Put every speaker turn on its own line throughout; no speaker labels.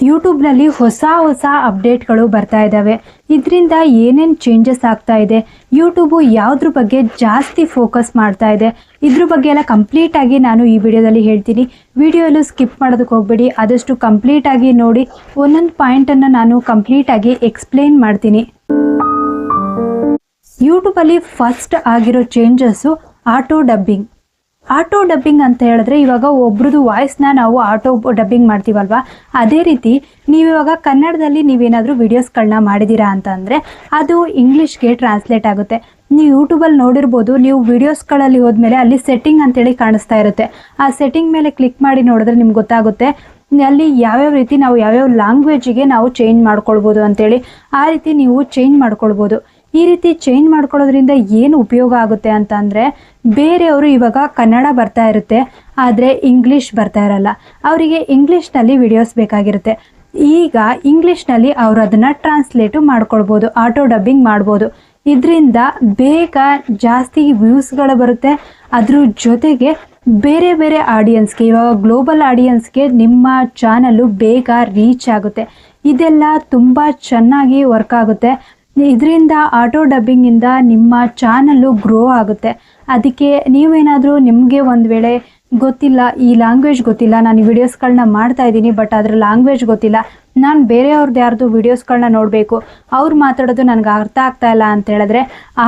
ಯೂಟ್ಯೂಬ್ನಲ್ಲಿ ಹೊಸ ಅಪ್ಡೇಟ್ಗಳು ಬರ್ತಾ ಇದ್ದಾವೆ. ಇದರಿಂದ ಏನೇನು ಚೇಂಜಸ್ ಆಗ್ತಾ ಇದೆ, ಯೂಟ್ಯೂಬು ಯಾವುದ್ರ ಬಗ್ಗೆ ಜಾಸ್ತಿ ಫೋಕಸ್ ಮಾಡ್ತಾ ಇದೆ, ಇದ್ರ ಬಗ್ಗೆ ಎಲ್ಲ ಕಂಪ್ಲೀಟಾಗಿ ನಾನು ಈ ವಿಡಿಯೋದಲ್ಲಿ ಹೇಳ್ತೀನಿ. ವಿಡಿಯೋಲ್ಲೂ ಸ್ಕಿಪ್ ಮಾಡೋದಕ್ಕೆ ಹೋಗಬೇಡಿ, ಆದಷ್ಟು ಕಂಪ್ಲೀಟಾಗಿ ನೋಡಿ. ಒಂದೊಂದು ಪಾಯಿಂಟನ್ನು ನಾನು ಕಂಪ್ಲೀಟಾಗಿ ಎಕ್ಸ್ಪ್ಲೇನ್ ಮಾಡ್ತೀನಿ. ಯೂಟ್ಯೂಬಲ್ಲಿ ಫಸ್ಟ್ ಆಗಿರೋ ಚೇಂಜಸ್ಸು ಆಟೋ ಡಬ್ಬಿಂಗ್ ಅಂತ ಹೇಳಿದ್ರೆ, ಇವಾಗ ಒಬ್ರದ್ದು ವಾಯ್ಸ್ನ ನಾವು ಆಟೋ ಡಬ್ಬಿಂಗ್ ಮಾಡ್ತೀವಲ್ವ, ಅದೇ ರೀತಿ ನೀವಿವಾಗ ಕನ್ನಡದಲ್ಲಿ ನೀವೇನಾದರೂ ವೀಡಿಯೋಸ್ಗಳನ್ನ ಮಾಡಿದ್ದೀರಾ ಅಂತಂದರೆ ಅದು ಇಂಗ್ಲೀಷ್ಗೆ ಟ್ರಾನ್ಸ್ಲೇಟ್ ಆಗುತ್ತೆ. ನೀವು ಯೂಟ್ಯೂಬಲ್ಲಿ ನೋಡಿರ್ಬೋದು, ನೀವು ವೀಡಿಯೋಸ್ಗಳಲ್ಲಿ ಹೋದ್ಮೇಲೆ ಅಲ್ಲಿ ಸೆಟ್ಟಿಂಗ್ ಅಂತೇಳಿ ಕಾಣಿಸ್ತಾ ಇರುತ್ತೆ. ಆ ಸೆಟ್ಟಿಂಗ್ ಮೇಲೆ ಕ್ಲಿಕ್ ಮಾಡಿ ನೋಡಿದ್ರೆ ನಿಮ್ಗೆ ಗೊತ್ತಾಗುತ್ತೆ ಅಲ್ಲಿ ಯಾವ್ಯಾವ ರೀತಿ ನಾವು ಯಾವ್ಯಾವ ಲ್ಯಾಂಗ್ವೇಜಿಗೆ ನಾವು ಚೇಂಜ್ ಮಾಡ್ಕೊಳ್ಬೋದು ಅಂತೇಳಿ. ಆ ರೀತಿ ನೀವು ಚೇಂಜ್ ಮಾಡ್ಕೊಳ್ಬೋದು. ಈ ರೀತಿ ಚೇಂಜ್ ಮಾಡ್ಕೊಳ್ಳೋದ್ರಿಂದ ಏನು ಉಪಯೋಗ ಆಗುತ್ತೆ ಅಂತ ಅಂದರೆ, ಬೇರೆಯವರು ಇವಾಗ ಕನ್ನಡ ಬರ್ತಾ ಇರುತ್ತೆ ಆದರೆ ಇಂಗ್ಲೀಷ್ ಬರ್ತಾ ಇರಲ್ಲ, ಅವರಿಗೆ ಇಂಗ್ಲೀಷ್ನಲ್ಲಿ ವಿಡಿಯೋಸ್ ಬೇಕಾಗಿರುತ್ತೆ. ಈಗ ಇಂಗ್ಲೀಷ್ನಲ್ಲಿ ಅವರು ಅದನ್ನು ಟ್ರಾನ್ಸ್ಲೇಟು ಮಾಡ್ಕೊಳ್ಬೋದು, ಆಟೋ ಡಬ್ಬಿಂಗ್ ಮಾಡ್ಬೋದು. ಇದರಿಂದ ಬೇಗ ಜಾಸ್ತಿ ವ್ಯೂಸ್ಗಳು ಬರುತ್ತೆ. ಅದ್ರ ಜೊತೆಗೆ ಬೇರೆ ಬೇರೆ ಆಡಿಯನ್ಸ್ಗೆ, ಇವಾಗ ಗ್ಲೋಬಲ್ ಆಡಿಯನ್ಸ್ಗೆ ನಿಮ್ಮ ಚಾನಲ್ಲು ಬೇಗ ರೀಚ್ ಆಗುತ್ತೆ. ಇದೆಲ್ಲ ತುಂಬ ಚೆನ್ನಾಗಿ ವರ್ಕ್ ಆಗುತ್ತೆ. ಇದರಿಂದ ಆಟೋ ಡಬ್ಬಿಂಗಿಂದ ನಿಮ್ಮ ಚಾನಲ್ಲು ಗ್ರೋ ಆಗುತ್ತೆ. ಅದಕ್ಕೆ ನೀವೇನಾದರೂ ನಿಮಗೆ ಒಂದು ವೇಳೆ ಗೊತ್ತಿಲ್ಲ, ಈ ಲ್ಯಾಂಗ್ವೇಜ್ ಗೊತ್ತಿಲ್ಲ, ನಾನು ಈ ವಿಡಿಯೋಸ್ಗಳನ್ನ ಮಾಡ್ತಾಯಿದ್ದೀನಿ ಬಟ್ ಅದರ ಲ್ಯಾಂಗ್ವೇಜ್ ಗೊತ್ತಿಲ್ಲ, ನಾನು ಬೇರೆಯವ್ರದ್ದು ಯಾರ್ದು ವೀಡಿಯೋಸ್ಗಳನ್ನ ನೋಡಬೇಕು, ಅವ್ರು ಮಾತಾಡೋದು ನನಗೆ ಅರ್ಥ ಆಗ್ತಾ ಇಲ್ಲ ಅಂತ ಹೇಳಿದ್ರೆ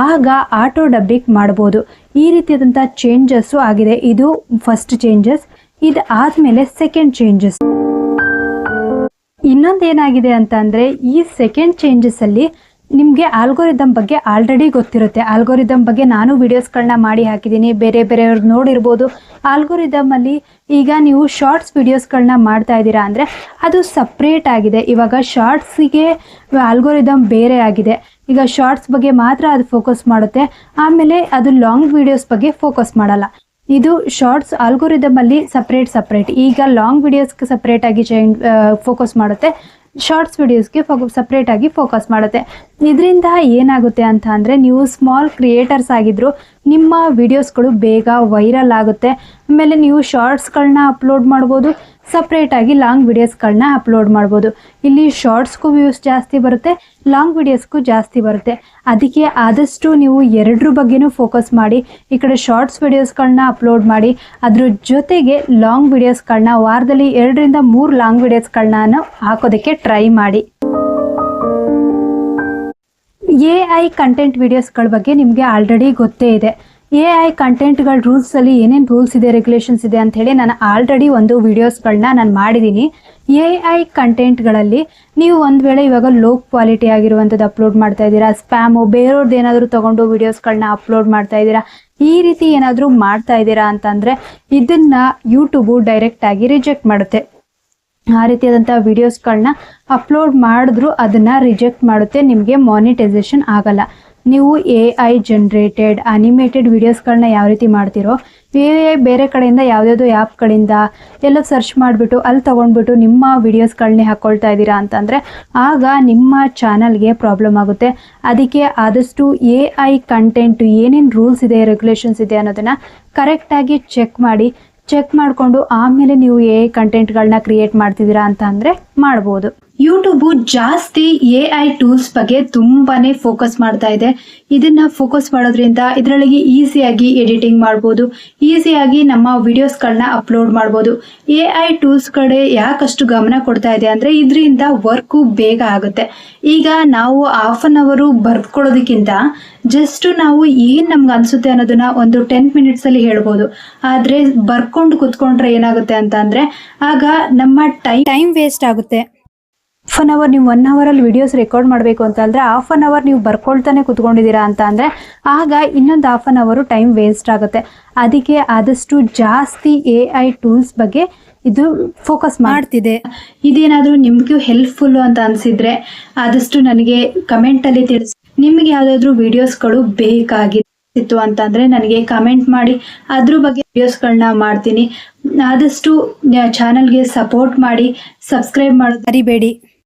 ಆಗ ಆಟೋ ಡಬ್ಬಿಂಗ್ ಮಾಡ್ಬೋದು. ಈ ರೀತಿಯಾದಂಥ ಚೇಂಜಸ್ಸು ಆಗಿದೆ. ಇದು ಫಸ್ಟ್ ಚೇಂಜಸ್. ಇದು ಆದಮೇಲೆ ಸೆಕೆಂಡ್ ಚೇಂಜಸ್. ಇನ್ನೊಂದೇನಾಗಿದೆ ಅಂತ ಅಂದರೆ, ಈ ಸೆಕೆಂಡ್ ಚೇಂಜಸ್ಸಲ್ಲಿ ನಿಮಗೆ ಆಲ್ಗೋರಿದಮ್ ಬಗ್ಗೆ ಆಲ್ರೆಡಿ ಗೊತ್ತಿರುತ್ತೆ. ಆಲ್ಗೋರಿದಮ್ ಬಗ್ಗೆ ನಾನು ವೀಡಿಯೋಸ್ಗಳನ್ನ ಮಾಡಿ ಹಾಕಿದ್ದೀನಿ, ಬೇರೆಯವ್ರು ನೋಡಿರ್ಬೋದು. ಆಲ್ಗೋರಿದಮಲ್ಲಿ ಈಗ ನೀವು ಶಾರ್ಟ್ಸ್ ವೀಡಿಯೋಸ್ಗಳನ್ನ ಮಾಡ್ತಾ ಇದ್ದೀರಾ ಅಂದರೆ ಅದು ಸಪ್ರೇಟ್ ಆಗಿದೆ. ಇವಾಗ ಶಾರ್ಟ್ಸಿಗೆ ಆಲ್ಗೋರಿದಮ್ ಬೇರೆ ಆಗಿದೆ. ಈಗ ಶಾರ್ಟ್ಸ್ ಬಗ್ಗೆ ಮಾತ್ರ ಅದು ಫೋಕಸ್ ಮಾಡುತ್ತೆ, ಆಮೇಲೆ ಅದು ಲಾಂಗ್ ವೀಡಿಯೋಸ್ ಬಗ್ಗೆ ಫೋಕಸ್ ಮಾಡಲ್ಲ. ಇದು ಶಾರ್ಟ್ಸ್ ಆಲ್ಗೋರಿದಮಲ್ಲಿ ಸಪ್ರೇಟ್. ಈಗ ಲಾಂಗ್ ವೀಡಿಯೋಸ್ಗೆ ಸಪ್ರೇಟಾಗಿ ಫೋಕಸ್ ಮಾಡುತ್ತೆ, ಶಾರ್ಟ್ಸ್ ವಿಡಿಯೋಸ್ಗೆ ಸಪ್ರೇಟಾಗಿ ಫೋಕಸ್ ಮಾಡುತ್ತೆ. ಇದರಿಂದ ಏನಾಗುತ್ತೆ ಅಂತ ಅಂದರೆ, ನೀವು ಸ್ಮಾಲ್ ಕ್ರಿಯೇಟರ್ಸ್ ಆಗಿದ್ದರೂ ನಿಮ್ಮ ವಿಡಿಯೋಸ್ಗಳು ಬೇಗ ವೈರಲ್ ಆಗುತ್ತೆ. ಆಮೇಲೆ ನೀವು ಶಾರ್ಟ್ಸ್ಗಳನ್ನ ಅಪ್ಲೋಡ್ ಮಾಡ್ಬೋದು, ಸಪ್ರೇಟಾಗಿ ಲಾಂಗ್ ವಿಡಿಯೋಸ್ಗಳನ್ನ ಅಪ್ಲೋಡ್ ಮಾಡ್ಬೋದು. ಇಲ್ಲಿ ಶಾರ್ಟ್ಸ್ಗೂ ವ್ಯೂಸ್ ಜಾಸ್ತಿ ಬರುತ್ತೆ, ಲಾಂಗ್ ವಿಡಿಯೋಸ್ಗೂ ಜಾಸ್ತಿ ಬರುತ್ತೆ. ಅದಕ್ಕೆ ಆದಷ್ಟು ನೀವು ಎರಡರ ಬಗ್ಗೆನೂ ಫೋಕಸ್ ಮಾಡಿ. ಈ ಕಡೆ ಶಾರ್ಟ್ಸ್ ವಿಡಿಯೋಸ್ಗಳನ್ನ ಅಪ್ಲೋಡ್ ಮಾಡಿ, ಅದ್ರ ಜೊತೆಗೆ ಲಾಂಗ್ ವಿಡಿಯೋಸ್ಗಳನ್ನ ವಾರದಲ್ಲಿ 2 ರಿಂದ 3 ಲಾಂಗ್ ವಿಡಿಯೋಸ್ಗಳನ್ನ ಹಾಕೋದಕ್ಕೆ ಟ್ರೈ ಮಾಡಿ. AI ಕಂಟೆಂಟ್ ವಿಡಿಯೋಸ್ಗಳ ಬಗ್ಗೆ ನಿಮಗೆ ಆಲ್ರೆಡಿ ಗೊತ್ತೇ ಇದೆ. AI ಕಂಟೆಂಟ್ಗಳ ರೂಲ್ಸಲ್ಲಿ ಏನೇನು ರೂಲ್ಸ್ ಇದೆ, ರೆಗ್ಯುಲೇಷನ್ಸ್ ಇದೆ ಅಂಥೇಳಿ ನಾನು ಆಲ್ರೆಡಿ ಒಂದು ವೀಡಿಯೋಸ್ಗಳನ್ನ ನಾನು ಮಾಡಿದ್ದೀನಿ. AI ಕಂಟೆಂಟ್ಗಳಲ್ಲಿ ನೀವು ಒಂದು ವೇಳೆ ಇವಾಗ ಲೋ ಕ್ವಾಲಿಟಿ ಆಗಿರುವಂಥದ್ದು ಅಪ್ಲೋಡ್ ಮಾಡ್ತಾ ಇದ್ದೀರಾ, ಸ್ಪ್ಯಾಮು, ಬೇರೆಯವ್ರದ್ದು ಏನಾದರೂ ತೊಗೊಂಡು ವೀಡಿಯೋಸ್ಗಳನ್ನ ಅಪ್ಲೋಡ್ ಮಾಡ್ತಾ ಇದ್ದೀರಾ, ಈ ರೀತಿ ಏನಾದರೂ ಮಾಡ್ತಾ ಇದ್ದೀರಾ ಅಂತಂದರೆ ಇದನ್ನು ಯೂಟ್ಯೂಬು ಡೈರೆಕ್ಟಾಗಿ ರಿಜೆಕ್ಟ್ ಮಾಡುತ್ತೆ. ಆ ರೀತಿಯಾದಂಥ ವೀಡಿಯೋಸ್ಗಳನ್ನ ಅಪ್ಲೋಡ್ ಮಾಡಿದ್ರೂ ಅದನ್ನು ರಿಜೆಕ್ಟ್ ಮಾಡುತ್ತೆ, ನಿಮಗೆ ಮಾನಿಟೈಸೇಷನ್ ಆಗಲ್ಲ. ನೀವು AI ಜನ್ರೇಟೆಡ್ ಅನಿಮೇಟೆಡ್ ವೀಡಿಯೋಸ್ಗಳನ್ನ ಯಾವ ರೀತಿ ಮಾಡ್ತೀರೋ, ಬೇರೆ ಕಡೆಯಿಂದ ಯಾವುದ್ಯಾವುದೋ ಆ್ಯಪ್ಗಳಿಂದ ಎಲ್ಲ ಸರ್ಚ್ ಮಾಡಿಬಿಟ್ಟು ಅಲ್ಲಿ ತೊಗೊಂಡ್ಬಿಟ್ಟು ನಿಮ್ಮ ವೀಡಿಯೋಸ್ಗಳನ್ನೇ ಹಾಕ್ಕೊಳ್ತಾ ಇದ್ದೀರಾ ಅಂತಂದರೆ ಆಗ ನಿಮ್ಮ ಚಾನಲ್ಗೆ ಪ್ರಾಬ್ಲಮ್ ಆಗುತ್ತೆ. ಅದಕ್ಕೆ ಆದಷ್ಟು AI ಕಂಟೆಂಟು ಏನೇನು ರೂಲ್ಸ್ ಇದೆ, ರೆಗ್ಯುಲೇಷನ್ಸ್ ಇದೆ ಅನ್ನೋದನ್ನು ಕರೆಕ್ಟಾಗಿ ಚೆಕ್ ಮಾಡಿಕೊಂಡು ಆಮೇಲೆ ನೀವು AI ಕಂಟೆಂಟ್ಗಳನ್ನ ಕ್ರಿಯೇಟ್ ಮಾಡ್ತಿದ್ದೀರಾ ಅಂತ ಅಂದರೆ ಮಾಡ್ಬೋದು. ಯೂಟ್ಯೂಬು ಜಾಸ್ತಿ AI ಟೂಲ್ಸ್ ಬಗ್ಗೆ ತುಂಬಾ ಫೋಕಸ್ ಮಾಡ್ತಾ ಇದೆ. ಇದನ್ನು ಫೋಕಸ್ ಮಾಡೋದ್ರಿಂದ ಇದರೊಳಗೆ ಈಸಿಯಾಗಿ ಎಡಿಟಿಂಗ್ ಮಾಡ್ಬೋದು, ಈಸಿಯಾಗಿ ನಮ್ಮ ವಿಡಿಯೋಸ್ಗಳನ್ನ ಅಪ್ಲೋಡ್ ಮಾಡ್ಬೋದು. AI ಟೂಲ್ಸ್ ಕಡೆ ಯಾಕಷ್ಟು ಗಮನ ಕೊಡ್ತಾ ಇದೆ ಅಂದರೆ, ಇದರಿಂದ ವರ್ಕು ಬೇಗ ಆಗುತ್ತೆ. ಈಗ ನಾವು 1/2 ಅವರ್ ಬರ್ಕೊಳೋದಕ್ಕಿಂತ ಜಸ್ಟ್ ನಾವು ಏನು ನಮ್ಗೆ ಅನಿಸುತ್ತೆ ಅನ್ನೋದನ್ನ ಒಂದು 10 ಮಿನಿಟ್ಸಲ್ಲಿ ಹೇಳ್ಬೋದು. ಆದರೆ ಬರ್ಕೊಂಡು ಕೂತ್ಕೊಂಡ್ರೆ ಏನಾಗುತ್ತೆ ಅಂತ ಅಂದರೆ ಆಗ ನಮ್ಮ ಟೈಮ್ ವೇಸ್ಟ್ ಆಗುತ್ತೆ. 1 ಅವರ್ ನೀವು 1 ಅವರಲ್ಲಿ ವಿಡಿಯೋಸ್ ರೆಕಾರ್ಡ್ ಮಾಡಬೇಕು ಅಂತ ಅಂದರೆ 1/2 ಅವರ್ ನೀವು ಬರ್ಕೊಳ್ತಾನೆ ಕೂತ್ಕೊಂಡಿದ್ದೀರಾ ಅಂತ ಅಂದರೆ ಆಗ ಇನ್ನೊಂದು 1/2 ಅವರ್ ಟೈಮ್ ವೇಸ್ಟ್ ಆಗುತ್ತೆ. ಅದಕ್ಕೆ ಆದಷ್ಟು ಜಾಸ್ತಿ AI ಟೂಲ್ಸ್ ಬಗ್ಗೆ ಇದು ಫೋಕಸ್ ಮಾಡ್ತಿದೆ. ಇದೇನಾದರೂ ನಿಮಗೂ ಹೆಲ್ಪ್ಫುಲ್ಲು ಅಂತ ಅನಿಸಿದರೆ ಆದಷ್ಟು ನನಗೆ ಕಮೆಂಟಲ್ಲಿ ತಿಳಿಸಿ. ನಿಮಗೆ ಯಾವುದಾದ್ರೂ ವೀಡಿಯೋಸ್ಗಳು ಬೇಕಾಗಿತ್ತು ಅಂತಂದರೆ ನನಗೆ ಕಮೆಂಟ್ ಮಾಡಿ, ಅದ್ರ ಬಗ್ಗೆ ವಿಡಿಯೋಸ್ಗಳನ್ನ ಮಾಡ್ತೀನಿ. ಆದಷ್ಟು ಚಾನಲ್ಗೆ ಸಪೋರ್ಟ್ ಮಾಡಿ, ಸಬ್ಸ್ಕ್ರೈಬ್ ಮಾಡೋದು ಮರಿಬೇಡಿ.